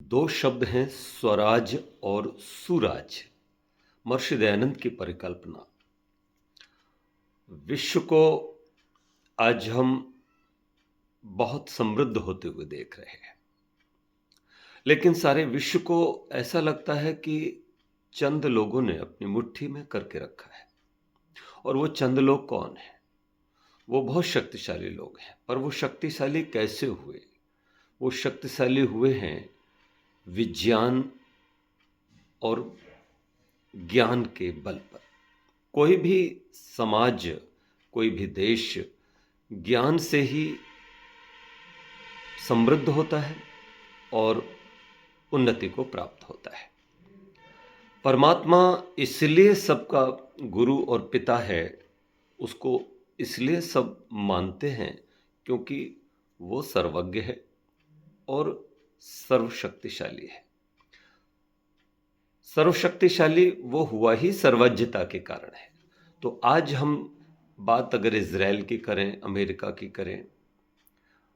दो शब्द हैं स्वराज और सुराज। महर्षि दयानंद की परिकल्पना। विश्व को आज हम बहुत समृद्ध होते हुए देख रहे हैं, लेकिन सारे विश्व को ऐसा लगता है कि चंद लोगों ने अपनी मुट्ठी में करके रखा है। और वो चंद लोग कौन हैं? वो बहुत शक्तिशाली लोग हैं, पर वो शक्तिशाली कैसे हुए? वो शक्तिशाली हुए हैं विज्ञान और ज्ञान के बल पर। कोई भी समाज, कोई भी देश ज्ञान से ही समृद्ध होता है और उन्नति को प्राप्त होता है। परमात्मा इसलिए सबका गुरु और पिता है, उसको इसलिए सब मानते हैं क्योंकि वो सर्वज्ञ है और सर्वशक्तिशाली है। सर्वशक्तिशाली वो हुआ ही सर्वज्ञता के कारण है। तो आज हम बात अगर इजराइल की करें, अमेरिका की करें,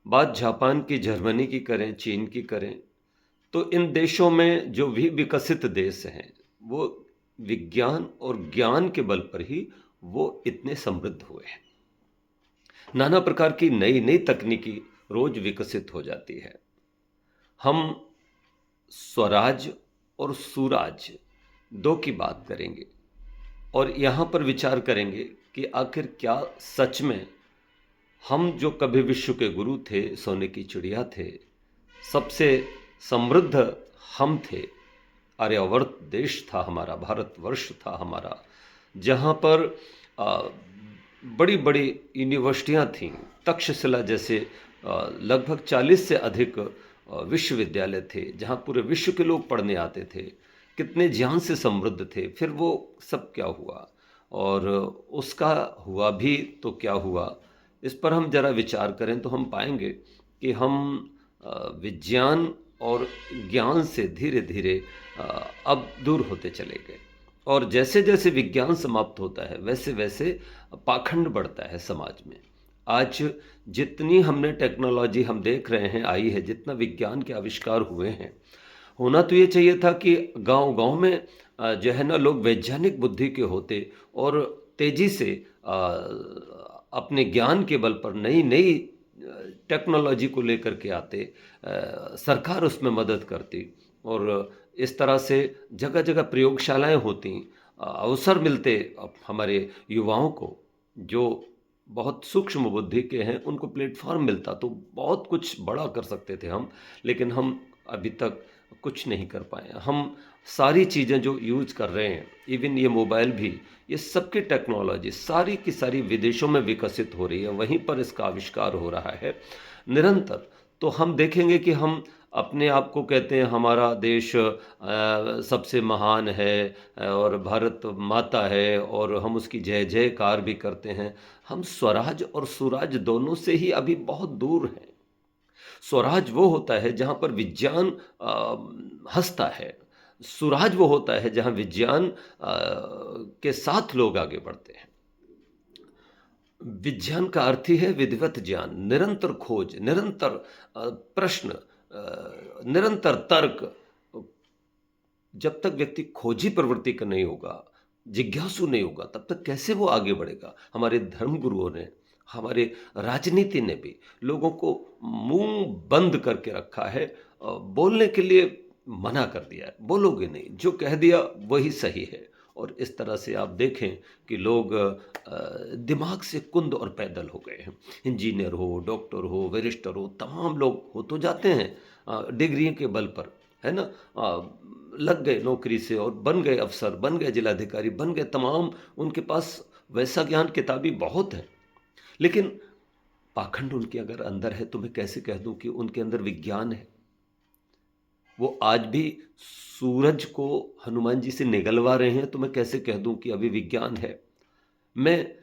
बात जापान की, जर्मनी की करें, चीन की करें, तो इन देशों में जो भी विकसित देश हैं वो विज्ञान और ज्ञान के बल पर ही वो इतने समृद्ध हुए हैं। नाना प्रकार की नई नई तकनीकी रोज विकसित हो जाती है। हम स्वराज और सुराज दो की बात करेंगे और यहाँ पर विचार करेंगे कि आखिर क्या सच में हम जो कभी विश्व के गुरु थे, सोने की चिड़िया थे, सबसे समृद्ध हम थे, आर्यावर्त देश था हमारा, भारतवर्ष था हमारा, जहाँ पर बड़ी बड़ी यूनिवर्सिटियाँ थीं, तक्षशिला जैसे लगभग 40 से अधिक विश्वविद्यालय थे, जहाँ पूरे विश्व के लोग पढ़ने आते थे, कितने ज्ञान से समृद्ध थे। फिर वो सब क्या हुआ और उसका हुआ भी तो क्या हुआ, इस पर हम जरा विचार करें तो हम पाएंगे कि हम विज्ञान और ज्ञान से धीरे धीरे अब दूर होते चले गए। और जैसे जैसे विज्ञान समाप्त होता है वैसे वैसे पाखंड बढ़ता है समाज में। आज जितनी हमने टेक्नोलॉजी हम देख रहे हैं आई है, जितना विज्ञान के आविष्कार हुए हैं, होना तो ये चाहिए था कि गांव गांव में जो है ना, लोग वैज्ञानिक बुद्धि के होते और तेजी से अपने ज्ञान के बल पर नई नई टेक्नोलॉजी को लेकर के आते, सरकार उसमें मदद करती और इस तरह से जगह जगह प्रयोगशालाएं होती, अवसर मिलते हमारे युवाओं को जो बहुत सूक्ष्म बुद्धि के हैं, उनको प्लेटफॉर्म मिलता तो बहुत कुछ बड़ा कर सकते थे हम। लेकिन हम अभी तक कुछ नहीं कर पाए। हम सारी चीज़ें जो यूज कर रहे हैं, इवन ये मोबाइल भी, ये सबकी टेक्नोलॉजी सारी की सारी विदेशों में विकसित हो रही है, वहीं पर इसका आविष्कार हो रहा है निरंतर। तो हम देखेंगे कि हम अपने आप को कहते हैं हमारा देश सबसे महान है और भारत माता है और हम उसकी जय जयकार भी करते हैं। हम स्वराज और सुराज दोनों से ही अभी बहुत दूर हैं। स्वराज वो होता है जहाँ पर विज्ञान हंसता है, सुराज वो होता है जहाँ विज्ञान के साथ लोग आगे बढ़ते हैं। विज्ञान का अर्थ ही है विधिवत ज्ञान, निरंतर खोज, निरंतर प्रश्न, निरंतर तर्क। जब तक व्यक्ति खोजी प्रवृत्ति का नहीं होगा, जिज्ञासु नहीं होगा, तब तक कैसे वो आगे बढ़ेगा। हमारे धर्म गुरुओं ने, हमारे राजनीति ने भी लोगों को मुंह बंद करके रखा है, बोलने के लिए मना कर दिया है। बोलोगे नहीं, जो कह दिया वही सही है। और इस तरह से आप देखें कि लोग दिमाग से कुंद और पैदल हो गए हैं। इंजीनियर हो, डॉक्टर हो, बैरिस्टर हो, तमाम लोग हो तो जाते हैं डिग्रियों के बल पर, है ना, लग गए नौकरी से और बन गए अफसर, बन गए जिलाधिकारी, बन गए तमाम, उनके पास वैसा ज्ञान किताबी बहुत है। लेकिन पाखंड उनके अगर अंदर है तो मैं कैसे कह दूं कि उनके अंदर विज्ञान है। वो आज भी सूरज को हनुमान जी से निगलवा रहे हैं तो मैं कैसे कह दूं कि अभी विज्ञान है। मैं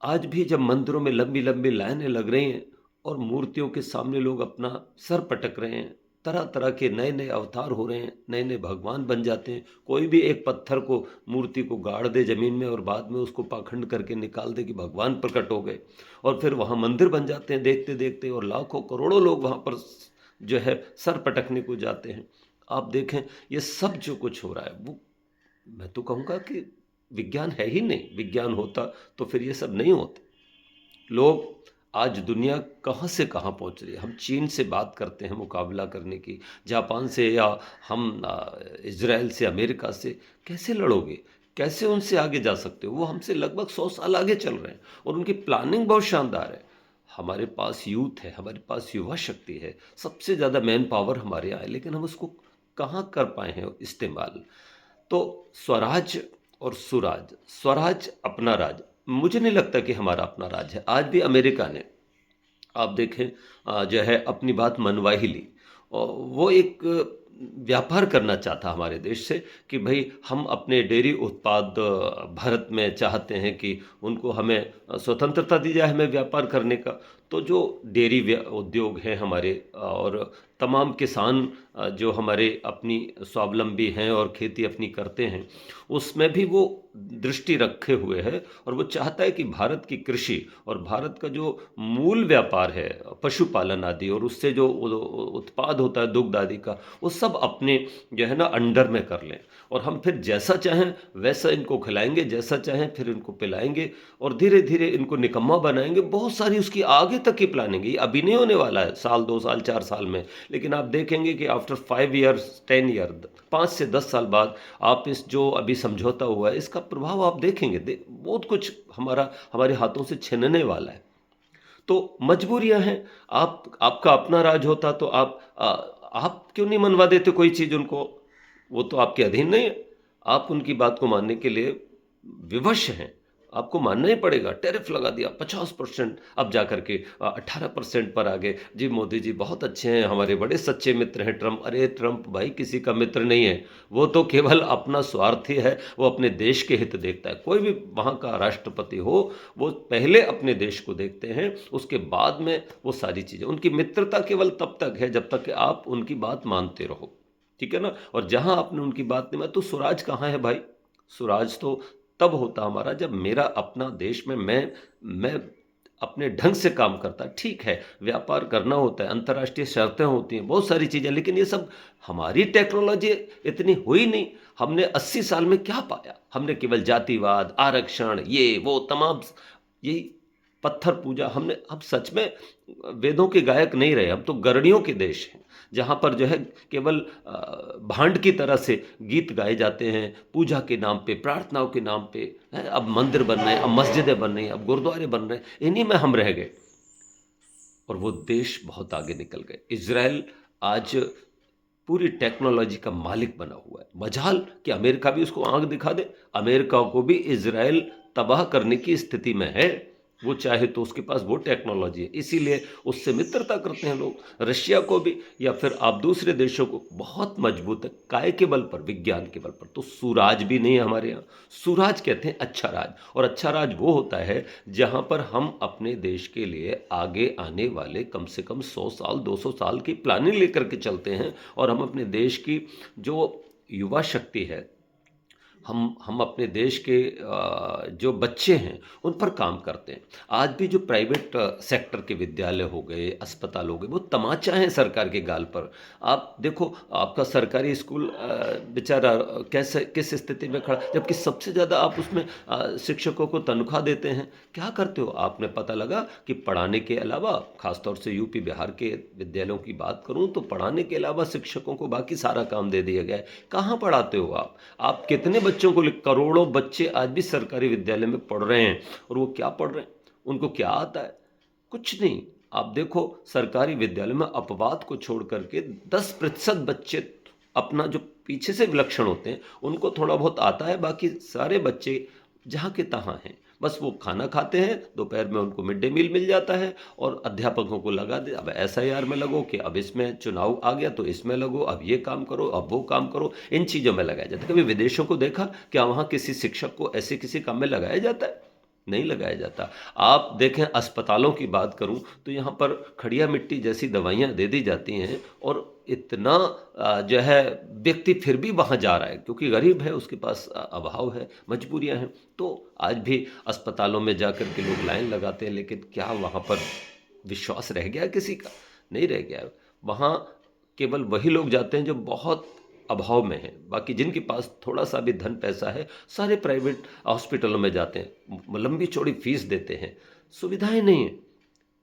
आज भी जब मंदिरों में लंबी लंबी लाइनें लग रही हैं और मूर्तियों के सामने लोग अपना सर पटक रहे हैं, तरह तरह के नए नए अवतार हो रहे हैं, नए नए भगवान बन जाते हैं। कोई भी एक पत्थर को, मूर्ति को गाड़ दे जमीन में और बाद में उसको पाखंड करके निकाल दे कि भगवान प्रकट हो गए, और फिर वहाँ मंदिर बन जाते हैं देखते देखते, और लाखों करोड़ों लोग वहाँ पर जो है सर पटकने को जाते हैं। आप देखें ये सब जो कुछ हो रहा है वो, मैं तो कहूँगा कि विज्ञान है ही नहीं। विज्ञान होता तो फिर ये सब नहीं होते। लोग, आज दुनिया कहाँ से कहाँ पहुँच रही है। हम चीन से बात करते हैं मुकाबला करने की, जापान से, या हम इज़राइल से, अमेरिका से। कैसे लड़ोगे? कैसे उनसे आगे जा सकते हो? वो हमसे लगभग 100 साल आगे चल रहे हैं और उनकी प्लानिंग बहुत शानदार है। हमारे पास यूथ है, हमारे पास युवा शक्ति है, सबसे ज़्यादा मैन पावर हमारे यहाँ है, लेकिन हम उसको कहाँ कर पाए हैं इस्तेमाल। तो स्वराज और सुराज, स्वराज अपना राज, मुझे नहीं लगता कि हमारा अपना राज है। आज भी अमेरिका ने, आप देखें, जो है अपनी बात मनवा ही ली। और वो एक व्यापार करना चाहता हमारे देश से कि भाई हम अपने डेयरी उत्पाद भारत में चाहते हैं कि उनको हमें स्वतंत्रता दी जाए हमें व्यापार करने का। तो जो डेयरी उद्योग हैं हमारे, और तमाम किसान जो हमारे अपनी स्वावलंबी हैं और खेती अपनी करते हैं, उसमें भी वो दृष्टि रखे हुए है। और वो चाहता है कि भारत की कृषि और भारत का जो मूल व्यापार है, पशुपालन आदि, और उससे जो उत्पाद होता है दुग्ध आदि का, वो सब अपने जो है ना अंडर में कर लें। और हम फिर जैसा चाहें वैसा इनको खिलाएंगे, जैसा चाहें फिर इनको पिलाएंगे, और धीरे धीरे इनको निकम्मा बनाएंगे। बहुत सारी उसकी आगे तक की प्लानिंग है। ये अभी नहीं होने वाला है साल 2 साल 4 साल में, लेकिन आप देखेंगे कि आफ्टर 5 ईयर्स 10 ईयर, 5 से 10 साल बाद आप इस जो अभी समझौता हुआ है इसका प्रभाव आप देखेंगे। बहुत कुछ हमारे हाथों से छिनने वाला है। तो मजबूरियां हैं। आपका अपना राज होता तो आप क्यों नहीं मनवा देते कोई चीज़ उनको? वो तो आपके अधीन नहीं है। आप उनकी बात को मानने के लिए विवश हैं। आपको मानना ही पड़ेगा। टैरिफ लगा दिया 50%, अब जा करके 18% पर आ गए। जी मोदी जी बहुत अच्छे हैं, हमारे बड़े सच्चे मित्र हैं ट्रंप। अरे ट्रंप भाई किसी का मित्र नहीं है। वो तो केवल अपना स्वार्थी है। वो अपने देश के हित देखता है। कोई भी वहाँ का राष्ट्रपति हो, वो पहले अपने देश को देखते हैं, उसके बाद में वो सारी चीज़ें। उनकी मित्रता केवल तब तक है जब तक कि आप उनकी बात मानते रहो, ठीक है ना। और जहां आपने उनकी बात नहीं मानी, तो स्वराज कहाँ है भाई? स्वराज तो तब होता हमारा जब मेरा अपना देश में मैं अपने ढंग से काम करता। ठीक है, व्यापार करना होता है, अंतर्राष्ट्रीय शर्तें होती हैं, बहुत सारी चीज़ें, लेकिन ये सब हमारी टेक्नोलॉजी इतनी हुई नहीं। हमने 80 साल में क्या पाया? हमने केवल जातिवाद, आरक्षण, ये वो तमाम यही पत्थर पूजा हमने। हम सच में वेदों के गायक नहीं रहे, हम तो गरणियों के देश हैं, जहाँ पर जो है केवल भांड की तरह से गीत गाए जाते हैं पूजा के नाम पे, प्रार्थनाओं के नाम पे। अब मंदिर बन रहे हैं, अब मस्जिदें बन रही हैं, अब गुरुद्वारे बन रहे हैं, इन्हीं में हम रह गए और वो देश बहुत आगे निकल गए। इज़राइल आज पूरी टेक्नोलॉजी का मालिक बना हुआ है। मजाल कि अमेरिका भी उसको आंख दिखा दे। अमेरिका को भी इज़राइल तबाह करने की स्थिति में है। वो चाहे तो उसके पास वो टेक्नोलॉजी है, इसीलिए उससे मित्रता करते हैं लोग। रशिया को भी, या फिर आप दूसरे देशों को, बहुत मजबूत है। काय के बल पर? विज्ञान के बल पर। तो सुराज भी नहीं है हमारे यहाँ। सुराज कहते हैं अच्छा राज, और अच्छा राज वो होता है जहाँ पर हम अपने देश के लिए आगे आने वाले कम से कम 100 साल 200 साल की प्लानिंग लेकर के चलते हैं। और हम अपने देश की जो युवा शक्ति है, हम अपने देश के जो बच्चे हैं उन पर काम करते हैं। आज भी जो प्राइवेट सेक्टर के विद्यालय हो गए, अस्पताल हो गए, वो तमाचा है सरकार के गाल पर। आप देखो आपका सरकारी स्कूल बेचारा कैसे किस स्थिति में खड़ा, जबकि सबसे ज़्यादा आप उसमें शिक्षकों को तनख्वाह देते हैं। क्या करते हो आपने? पता लगा कि पढ़ाने के अलावा, खासतौर से यूपी बिहार के विद्यालयों की बात करूं तो पढ़ाने के अलावा शिक्षकों को बाकी सारा काम दे दिया गया है। कहाँ पढ़ाते हो आप कितने बच्चों को करोड़ों बच्चे आज भी सरकारी विद्यालय में पढ़ रहे हैं, और वो क्या पढ़ रहे हैं? उनको क्या आता है? कुछ नहीं। आप देखो सरकारी विद्यालय में अपवाद को छोड़ करके 10% बच्चे अपना जो पीछे से विलक्षण होते हैं उनको थोड़ा बहुत आता है, बाकी सारे बच्चे जहाँ के तहाँ हैं। बस वो खाना खाते हैं, दोपहर में उनको मिड डे मील मिल जाता है, और अध्यापकों को लगा दे अब SIR में लगो, कि अब इसमें चुनाव आ गया तो इसमें लगो, अब ये काम करो, अब वो काम करो, इन चीज़ों में लगाया जाता है। कभी विदेशों को देखा क्या? वहाँ किसी शिक्षक को ऐसे किसी काम में लगाया जाता है? नहीं लगाया जाता। आप देखें अस्पतालों की बात करूं तो यहाँ पर खड़िया मिट्टी जैसी दवाइयाँ दे दी जाती हैं, और इतना जो है व्यक्ति फिर भी वहाँ जा रहा है क्योंकि गरीब है, उसके पास अभाव है, मजबूरियाँ हैं। तो आज भी अस्पतालों में जाकर के लोग लाइन लगाते हैं, लेकिन क्या वहाँ पर विश्वास रह गया किसी का? नहीं रह गया। वहाँ केवल वही लोग जाते हैं जो बहुत अभाव में हैं। बाकी जिनके पास थोड़ा-सा भी धन पैसा है, सारे प्राइवेट हॉस्पिटलों में जाते हैं। लंबी चौड़ी फीस देते हैं, सुविधाएँ नहीं हैं।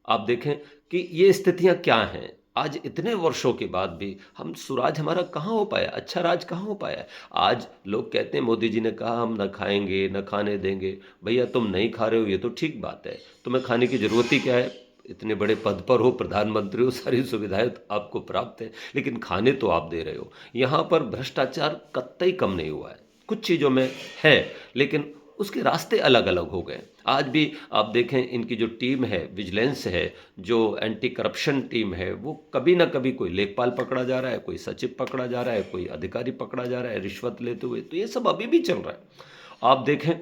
आप देखें कि ये स्थितियाँ क्या हैं? आज इतने वर्षों के बाद भी हम सुराज हमारा कहाँ हो पाया? अच्छा राज कहाँ हो पाया है? आज लोग कहते हैं मोदी जी ने कहा हम न खाएँगे, न खाने देंगे। भैया तुम नहीं खा रहे हो ये तो ठीक बात है। तुम्हें खाने की ज़रूरत ही क्या है? इतने बड़े पद पर हो, प्रधानमंत्री हो, सारी सुविधाएँ तो आपको प्राप्त हैं, लेकिन खाने तो आप दे रहे हो। यहाँ पर भ्रष्टाचार कतई कम नहीं हुआ है। कुछ चीज़ों में है, लेकिन उसके रास्ते अलग-अलग हो गए। आज भी आप देखें इनकी जो टीम है, विजिलेंस है, जो एंटी करप्शन टीम है, वो कभी न कभी कोई लेखपाल पकड़ा जा रहा है, कोई सचिव पकड़ा जा रहा है, कोई अधिकारी पकड़ा जा रहा है रिश्वत लेते हुए, तो ये सब अभी भी चल रहा है। आप देखें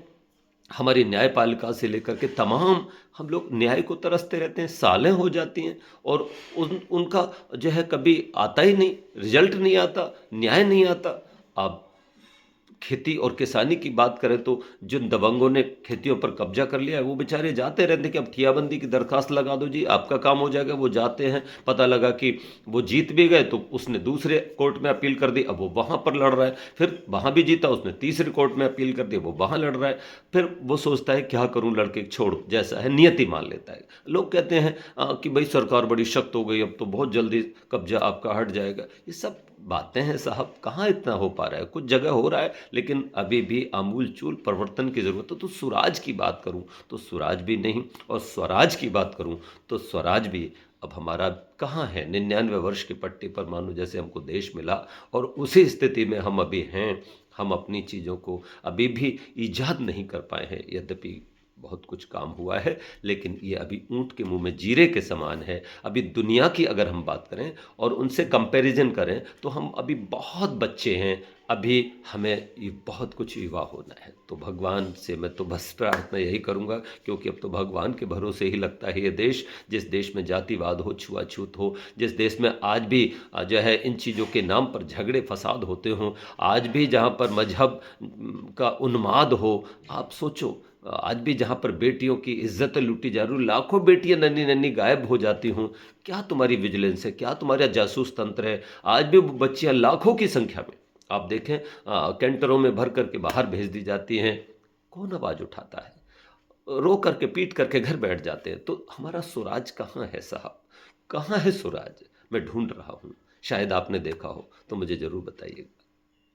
हमारी न्यायपालिका से लेकर के तमाम हम लोग न्याय को तरसते रहते हैं, सालें हो जाती हैं और उनका जो है कभी आता ही नहीं, रिज़ल्ट नहीं आता, न्याय नहीं आता। आप खेती और किसानी की बात करें तो जिन दबंगों ने खेतियों पर कब्जा कर लिया है वो बेचारे जाते रहते हैं कि अब ठियाबंदी की दरखास्त लगा दो जी आपका काम हो जाएगा। वो जाते हैं, पता लगा कि वो जीत भी गए तो उसने दूसरे कोर्ट में अपील कर दी, अब वो वहाँ पर लड़ रहा है, फिर वहाँ भी जीता उसने तीसरे कोर्ट में अपील कर दी, वो वहाँ लड़ रहा है। फिर वो सोचता है क्या करूँ, लड़के छोड़ो, जैसा है नियति मान लेता है। लोग कहते हैं कि भाई सरकार बड़ी सख्त हो गई, अब तो बहुत जल्दी कब्जा आपका हट जाएगा। ये सब बातें हैं साहब, कहाँ इतना हो पा रहा है? कुछ जगह हो रहा है, लेकिन अभी भी आमूल-चूल परिवर्तन की ज़रूरत है। तो सुराज की बात करूँ, तो सुराज भी नहीं, और स्वराज की बात करूँ, तो स्वराज भी अब हमारा कहाँ है? 99 वर्ष की पट्टी पर मानो जैसे हमको देश मिला और उसी स्थिति में हम अभी हैं। हम अपनी चीज़ों को अभी भी इजाद नहीं कर पाए हैं, यद्यपि बहुत कुछ काम हुआ है, लेकिन ये अभी ऊँट के मुँह में जीरे के समान है। अभी दुनिया की अगर हम बात करें और उनसे कंपैरिज़न करें, तो हम अभी बहुत बच्चे हैं, अभी हमें ये बहुत कुछ युवा होना है। तो भगवान से मैं तो बस प्रार्थना यही करूँगा, क्योंकि अब तो भगवान के भरोसे ही लगता है ये देश, जिस देश में जातिवाद हो, छुआछूत हो, जिस देश में आज भी जो है इन चीज़ों के नाम पर झगड़े फसाद होते हों, आज भी जहाँ पर मज़हब का उन्माद हो। आप सोचो आज भी जहाँ पर बेटियों की इज्जत लूटी जा रही हो, लाखों बेटियां नन्ही-नन्ही गायब हो जाती हों, क्या तुम्हारी विजिलेंस है? क्या तुम्हारा जासूस तंत्र है? आज भी वो बच्चियां लाखों की संख्या में आप देखें कैंटरों में भर करके बाहर भेज दी जाती हैं। कौन आवाज़ उठाता है? रो करके, पीट करके घर बैठ जाते हैं। तो हमारा स्वराज कहाँ है साहब? कहाँ है स्वराज? मैं ढूँढ रहा हूँ। शायद आपने देखा हो, तो मुझे ज़रूर बताइए।